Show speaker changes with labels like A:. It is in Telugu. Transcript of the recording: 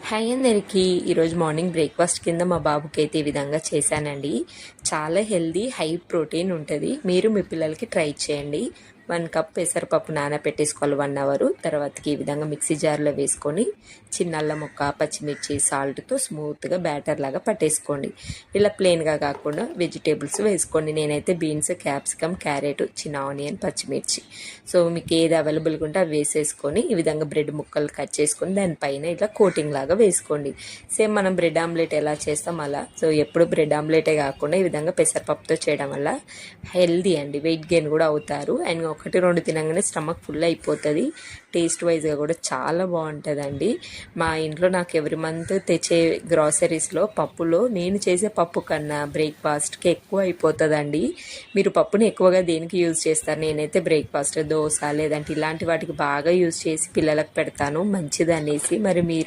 A: హాయ్ అందరికీ. ఈరోజు మార్నింగ్ బ్రేక్ఫాస్ట్ కింద మా బాబుకి అయితే ఈ విధంగా చేశానండి. చాలా హెల్దీ, హై ప్రోటీన్ ఉంటుంది. మీరు మీ పిల్లలకి ట్రై చేయండి. 1 కప్ పెసరపప్పు నానబెట్టేసుకోవాలి 1 అవర్. తర్వాతకి ఈ విధంగా మిక్సీ జార్లో వేసుకొని చిన్న అల్లం ముక్క, పచ్చిమిర్చి, సాల్ట్తో స్మూత్గా బ్యాటర్ లాగా పట్టేసుకోండి. ఇలా ప్లెయిన్గా కాకుండా వెజిటేబుల్స్ వేసుకోండి. నేనైతే బీన్స్, క్యాప్సికమ్, క్యారెట్, చిన్న ఆనియన్, పచ్చిమిర్చి, సో మీకు ఏది అవైలబుల్గా ఉంటే అవి వేసేసుకొని ఈ విధంగా బ్రెడ్ ముక్కలు కట్ చేసుకొని దానిపైన ఇలా కోటింగ్ లాగా వేసుకోండి. సేమ్ మనం బ్రెడ్ ఆమ్లెట్ ఎలా చేస్తాం అలా. సో ఎప్పుడు బ్రెడ్ ఆమ్లెటే కాకుండా ఈ విధంగా పెసరపప్పుతో చేయడం వల్ల హెల్దీ అండి, వెయిట్ గెయిన్ కూడా అవుతారు. అండ్ 1-2 తినగానే స్టమక్ ఫుల్ అయిపోతుంది. టేస్ట్ వైజ్గా కూడా చాలా బాగుంటుందండి. మా ఇంట్లో నాకు ఎవ్రీ మంత్ తెచ్చే గ్రాసరీస్లో పప్పులో నేను చేసే పప్పు కన్నా బ్రేక్ఫాస్ట్కి ఎక్కువ అయిపోతుందండి. మీరు పప్పుని ఎక్కువగా దేనికి యూజ్ చేస్తారు? నేనైతే బ్రేక్ఫాస్ట్, దోశ లేదంటే ఇలాంటి వాటికి బాగా యూజ్ చేసి పిల్లలకు పెడతాను, మంచిది అనేసి. మరి మీరు